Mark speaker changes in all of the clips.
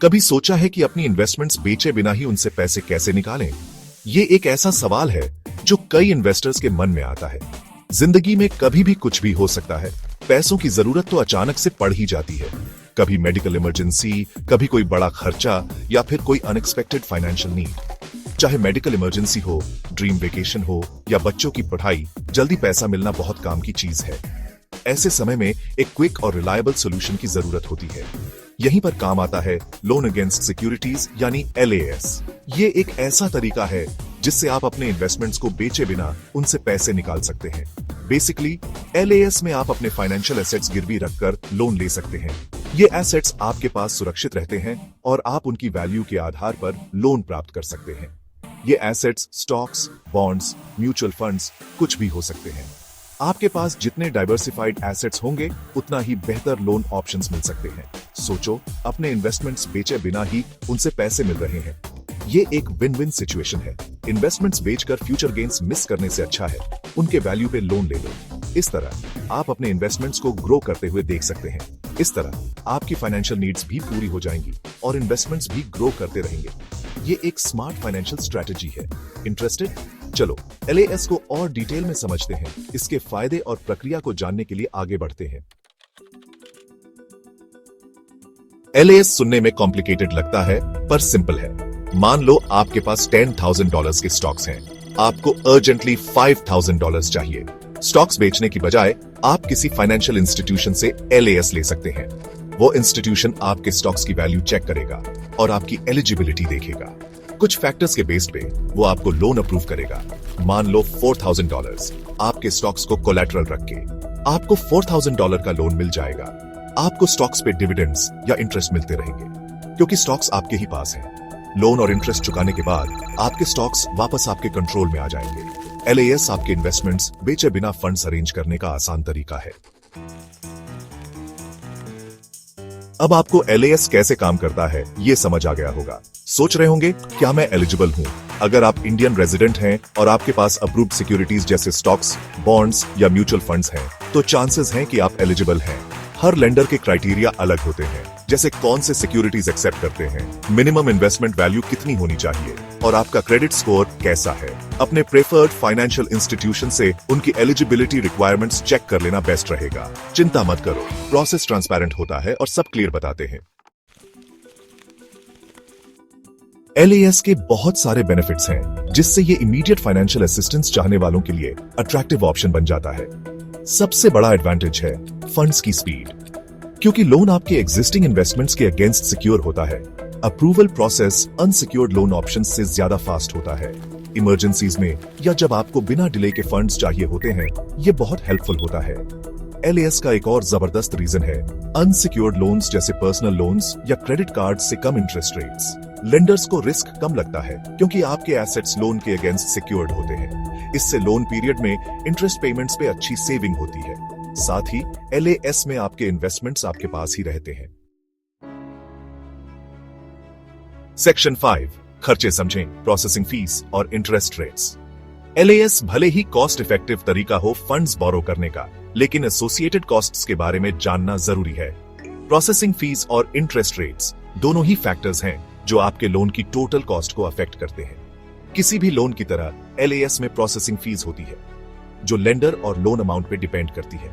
Speaker 1: कभी सोचा है कि अपनी इन्वेस्टमेंट्स बेचे बिना ही उनसे पैसे कैसे निकालें? ये एक ऐसा सवाल है जो कई इन्वेस्टर्स के मन में आता है। जिंदगी में कभी भी कुछ भी हो सकता है। पैसों की जरूरत तो अचानक से पड़ ही जाती है। कभी मेडिकल इमरजेंसी, कभी कोई बड़ा खर्चा या फिर कोई अनएक्सपेक्टेड फाइनेंशियल नीड। चाहे मेडिकल इमरजेंसी हो, ड्रीम वेकेशन हो या बच्चों की पढ़ाई, जल्दी पैसा मिलना बहुत काम की चीज है। ऐसे समय में एक क्विक और रिलायबल सॉल्यूशन की जरूरत होती है। यहीं पर काम आता है लोन अगेंस्ट सिक्योरिटीज यानी LAS। ये एक ऐसा तरीका है जिससे आप अपने इन्वेस्टमेंट्स को बेचे बिना उनसे पैसे निकाल सकते हैं। बेसिकली LAS में आप अपने फाइनेंशियल एसेट्स गिरवी रखकर लोन ले सकते हैं। ये एसेट्स आपके पास सुरक्षित रहते हैं और आप उनकी वैल्यू के आधार पर लोन प्राप्त कर सकते हैं। ये assets stocks, bonds, mutual funds कुछ भी हो सकते हैं। आपके पास जितने डाइवर्सिफाइड एसेट्स होंगे उतना ही बेहतर लोन ऑप्शंस मिल सकते हैं। सोचो, अपने इन्वेस्टमेंट्स बेचे बिना ही उनसे पैसे मिल रहे हैं। ये एक विन विन सिचुएशन है। इन्वेस्टमेंट्स बेचकर फ्यूचर गेन्स मिस करने से अच्छा है उनके वैल्यू पे लोन ले लो। इस तरह आप अपने इन्वेस्टमेंट्स को ग्रो करते हुए देख सकते हैं। इस तरह आपकी फाइनेंशियल नीड्स भी पूरी हो जाएंगी और इन्वेस्टमेंट्स भी ग्रो करते रहेंगे। ये एक स्मार्ट फाइनेंशियल स्ट्रेटेजी है। इंटरेस्टेड? चलो LAS को और डिटेल में समझते हैं। इसके फायदे और प्रक्रिया को जानने के लिए आगे बढ़ते हैं। LAS सुनने में कॉम्प्लिकेटेड लगता है पर सिंपल है। मान लो आपके पास $10,000 के स्टॉक्स हैं। आपको अर्जेंटली $5,000 चाहिए। स्टॉक्स बेचने की बजाय आप किसी फाइनेंशियल इंस्टीट्यूशन से LAS ले सकते हैं। वो इंस्टीट्यूशन आपके स्टॉक्स की वैल्यू चेक करेगा और आपकी एलिजिबिलिटी देखेगा। कुछ फैक्टर्स के बेस पे वो आपको लोन अप्रूव करेगा। मान लो $4,000 आपके स्टॉक्स को कोलैटरल रख के आपको $4,000 का लोन मिल जाएगा। आपको स्टॉक्स पे डिविडेंड्स या इंटरेस्ट मिलते रहेंगे क्योंकि स्टॉक्स आपके ही पास हैं। लोन और इंटरेस्ट चुकाने के बाद आपके स्टॉक्स वापस आपके कंट्रोल में आ जाएंगे। LAS आपके इन्वेस्टमेंट्स बेचे बिना फंड्स अरेंज करने का आसान तरीका है। अब आपको LAS कैसे काम करता है ये समझ आ गया होगा। सोच रहे होंगे क्या मैं एलिजिबल हूं? अगर आप इंडियन रेजिडेंट हैं और आपके पास अप्रूव्ड सिक्योरिटीज जैसे स्टॉक्स, बॉन्ड्स या म्यूचुअल फंड्स हैं, तो चांसेस हैं कि आप एलिजिबल हैं। हर लेंडर के क्राइटेरिया अलग होते हैं, जैसे कौन से सिक्योरिटीज एक्सेप्ट करते हैं, मिनिमम इन्वेस्टमेंट वैल्यू कितनी होनी चाहिए और आपका क्रेडिट स्कोर कैसा है। अपने प्रेफर्ड फाइनेंशियल इंस्टीट्यूशन से उनकी एलिजिबिलिटी रिक्वायरमेंट्स चेक कर लेना बेस्ट रहेगा। चिंता मत करो, प्रोसेस ट्रांसपेरेंट होता है और सब क्लियर बताते हैं। LAS के बहुत सारे बेनिफिट्स हैं, जिससे ये इमीडिएट फाइनेंशियल असिस्टेंस चाहने वालों के लिए अट्रैक्टिव ऑप्शन बन जाता है। सबसे बड़ा एडवांटेज है फंड्स की स्पीड। क्योंकि लोन आपके एग्जिस्टिंग इन्वेस्टमेंट्स के अगेंस्ट सिक्योर होता है, approval process unsecured loan option से ज्यादा फास्ट होता है। इमरजेंसीज में या जब आपको बिना डिले के फंड्स चाहिए होते हैं, ये बहुत हेल्पफुल होता है। LAS का एक और जबरदस्त रीजन है अनसिक्योर्ड लोन्स जैसे पर्सनल लोन्स या क्रेडिट कार्ड से कम इंटरेस्ट रेट्स। लेंडर्स को रिस्क कम लगता है क्योंकि आपके एसेट्स लोन के अगेंस्ट सिक्योर्ड होते हैं। इससे लोन पीरियड में इंटरेस्ट पेमेंट्स पे अच्छी सेविंग होती है। साथ ही LAS में आपके इन्वेस्टमेंट्स आपके पास ही रहते हैं। सेक्शन 5 खर्चे समझें, प्रोसेसिंग फीस और इंटरेस्ट रेट्स। LAS भले ही कॉस्ट इफेक्टिव तरीका हो फंड्स बोरो करने का, लेकिन एसोसिएटेड कॉस्ट्स के बारे में जानना जरूरी है। प्रोसेसिंग फीस और इंटरेस्ट रेट्स दोनों ही फैक्टर्स हैं जो आपके लोन की टोटल कॉस्ट को अफेक्ट करते हैं। किसी भी लोन की तरह LAS में प्रोसेसिंग फीस होती है जो लेंडर और लोन अमाउंट पे डिपेंड करती है।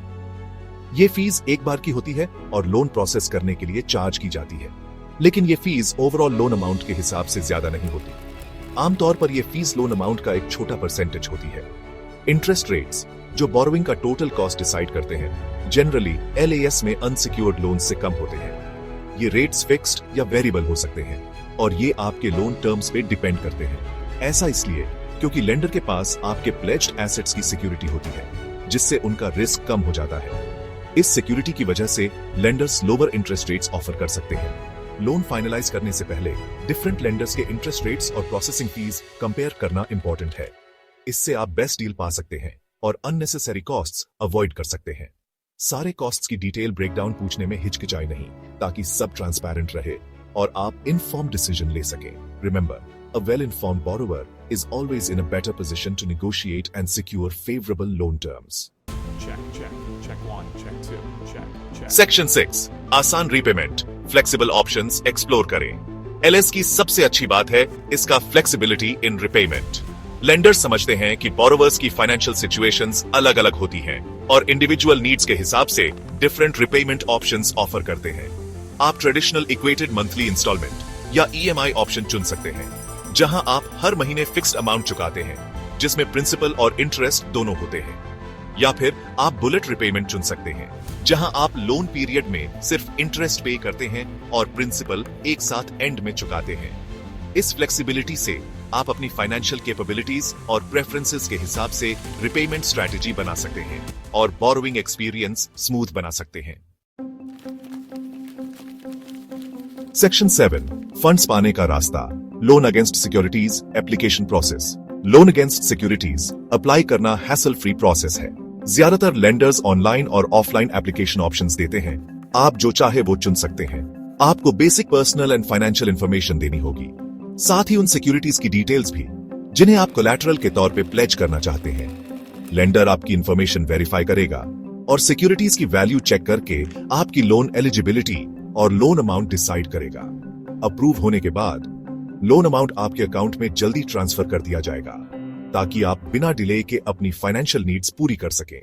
Speaker 1: ये फीस एक बार की होती है और लोन प्रोसेस करने के लिए चार्ज की जाती है, लेकिन ये फीस ओवरऑल लोन अमाउंट के हिसाब से ज्यादा नहीं होती। आमतौर पर यह फीस लोन अमाउंट का एक छोटा परसेंटेज होती है। इंटरेस्ट रेट्स जो बोरोइंग का टोटल कॉस्ट डिसाइड करते हैं, जनरली LAS में अनसिक्योर्ड लोन से कम होते हैं। ये रेट्स फिक्स्ड या वेरिएबल हो सकते हैं और ये आपके लोन टर्म्स पे डिपेंड करते हैं। ऐसा इसलिए क्योंकि लेंडर के पास आपके प्लेज्ड एसेट्स की सिक्योरिटी होती है, जिससे उनका रिस्क कम हो जाता है। इस सिक्योरिटी की वजह से lenders lower interest rates offer कर सकते हैं। लोन फाइनलाइज करने से पहले डिफरेंट लेंडर्स के इंटरेस्ट रेट्स और प्रोसेसिंग फीस कंपेयर करना इंपॉर्टेंट है। इससे आप बेस्ट डील पा सकते हैं और अननेसेसरी कॉस्ट्स अवॉइड कर सकते हैं। सारे कॉस्ट्स की डिटेल ब्रेकडाउन पूछने में हिचकिचाई नहीं, ताकि सब ट्रांसपेरेंट रहे और आप इन्फॉर्म्ड डिसीजन ले सकें। Remember, a well-informed borrower is always in a better position to negotiate and secure favorable loan terms.
Speaker 2: Check 1, check 2, check.
Speaker 1: Section 6 आसान रीपेमेंट, फ्लेक्सिबल ऑप्शंस एक्सप्लोर करें। एलएस की सबसे अच्छी बात है इसका फ्लेक्सिबिलिटी इन रिपेमेंट। लेंडर्स समझते हैं कि बोरोवर्स की फाइनेंशियल सिचुएशंस अलग अलग होती हैं और इंडिविजुअल नीड्स के हिसाब से डिफरेंट रिपेमेंट ऑप्शंस ऑफर करते हैं। आप ट्रेडिशनल इक्वेटेड मंथली इंस्टॉलमेंट या ईएमआई ऑप्शन चुन सकते हैं, जहां आप हर महीने फिक्स्ड अमाउंट चुकाते हैं जिसमें प्रिंसिपल और इंटरेस्ट दोनों होते हैं। या फिर आप बुलेट रिपेमेंट चुन सकते हैं, जहां आप लोन पीरियड में सिर्फ इंटरेस्ट पे करते हैं और प्रिंसिपल एक साथ एंड में चुकाते हैं। इस फ्लेक्सिबिलिटी से आप अपनी फाइनेंशियल कैपेबिलिटीज और प्रेफरेंसेस के हिसाब से रिपेमेंट स्ट्रैटेजी बना सकते हैं और बोरोइंग एक्सपीरियंस स्मूथ बना सकते हैं। सेक्शन 7, फंड्स पाने का रास्ता। Loan against securities application process. Loan against securities apply करना हैसल फ्री प्रोसेस है। ज्यादातर लेंडर्स ऑनलाइन और ऑफलाइन एप्लीकेशन ऑप्शंस देते हैं। आप जो चाहे वो चुन सकते हैं। आपको basic personal and financial information देनी होगी, साथ ही उन सिक्योरिटीज की डिटेल्स भी जिन्हें आप कोलैटरल के तौर पे प्लेज करना चाहते हैं। लेंडर आपकी इंफॉर्मेशन वेरीफाई करेगा और सिक्योरिटीज की वैल्यू चेक करके आपकी लोन एलिजिबिलिटी और लोन अमाउंट डिसाइड करेगा। अप्रूव होने के बाद लोन अमाउंट आपके अकाउंट में जल्दी ट्रांसफर कर दिया जाएगा, ताकि आप बिना डिले के अपनी फाइनेंशियल नीड्स पूरी कर सकें।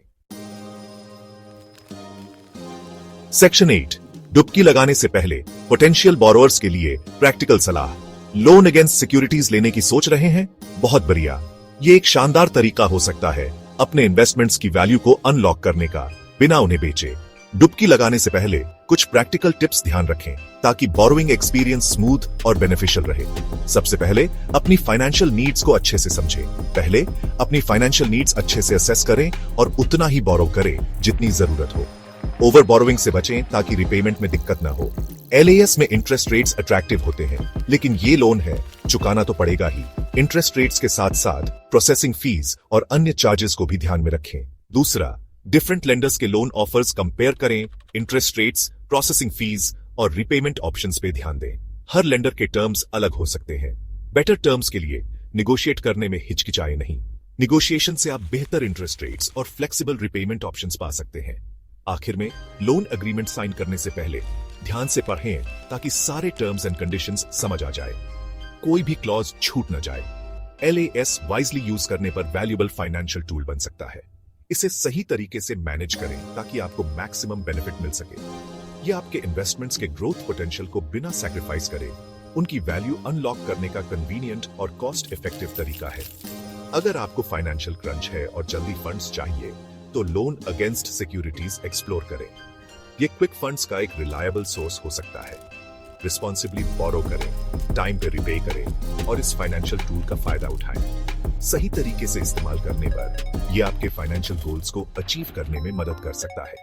Speaker 1: सेक्शन 8, डुबकी लगाने से पहले पोटेंशियल बोरोवर्स के लिए प्रैक्टिकल सलाह। लोन अगेंस्ट सिक्योरिटीज लेने की सोच रहे हैं? बहुत बढ़िया। ये एक शानदार तरीका हो सकता है अपने इन्वेस्टमेंट्स की वैल्यू को अनलॉक करने का, बिना उन्हें बेचे। डुबकी लगाने से पहले कुछ प्रैक्टिकल टिप्स ध्यान रखें ताकि बोरोइंग एक्सपीरियंस स्मूथ और बेनिफिशियल रहे। सबसे पहले अपनी फाइनेंशियल नीड्स को अच्छे से समझें। पहले अपनी फाइनेंशियल नीड्स अच्छे से असेस करें और उतना ही बोरो करें जितनी जरूरत हो। ओवर बोरोइंग से बचें ताकि रिपेमेंट में दिक्कत ना हो। एलएएस में इंटरेस्ट रेट्स अट्रैक्टिव होते हैं, लेकिन ये लोन है, चुकाना तो पड़ेगा ही। इंटरेस्ट रेट्स के साथ साथ प्रोसेसिंग फीस और अन्य चार्जेस को भी ध्यान में रखें। दूसरा, डिफरेंट लेंडर्स के लोन ऑफर्स कंपेयर करें। इंटरेस्ट रेट्स, प्रोसेसिंग फीस और रिपेमेंट ऑप्शंस पे ध्यान दें। हर लेंडर के टर्म्स अलग हो सकते हैं। बेटर टर्म्स के लिए निगोशिएट करने में हिचकिचाएं नहीं। निगोशिएशन से आप बेहतर इंटरेस्ट रेट्स और फ्लेक्सिबल रिपेमेंट ऑप्शंस पा सकते हैं। आखिर में लोन एग्रीमेंट साइन करने से पहले ध्यान से पढ़ें ताकि सारे टर्म्स एंड कंडीशंस समझ आ जाए, कोई भी क्लॉज छूट न जाए। एलएएस वाइजली यूज करने पर वैल्यूएबल फाइनेंशियल टूल बन सकता है। इसे सही तरीके से मैनेज करें ताकि आपको मैक्सिमम बेनिफिट मिल सके। यह आपके इन्वेस्टमेंट्स के ग्रोथ पोटेंशियल को बिना सैक्रिफाइस करे उनकी वैल्यू अनलॉक करने का कन्वीनियंट और कॉस्ट इफेक्टिव तरीका है। अगर आपको फाइनेंशियल क्रंच है और जल्दी फंड्स चाहिए तो लोन अगेंस्ट सिक्योरिटीज एक्सप्लोर करें। ये क्विक फंड्स का एक रिलायबल सोर्स हो सकता है। रिस्पॉन्सिबली बोरो करें, टाइम पे रिपे करें और इस फाइनेंशियल टूल का फायदा उठाएं। सही तरीके से इस्तेमाल करने पर यह आपके फाइनेंशियल गोल्स को अचीव करने में मदद कर सकता है।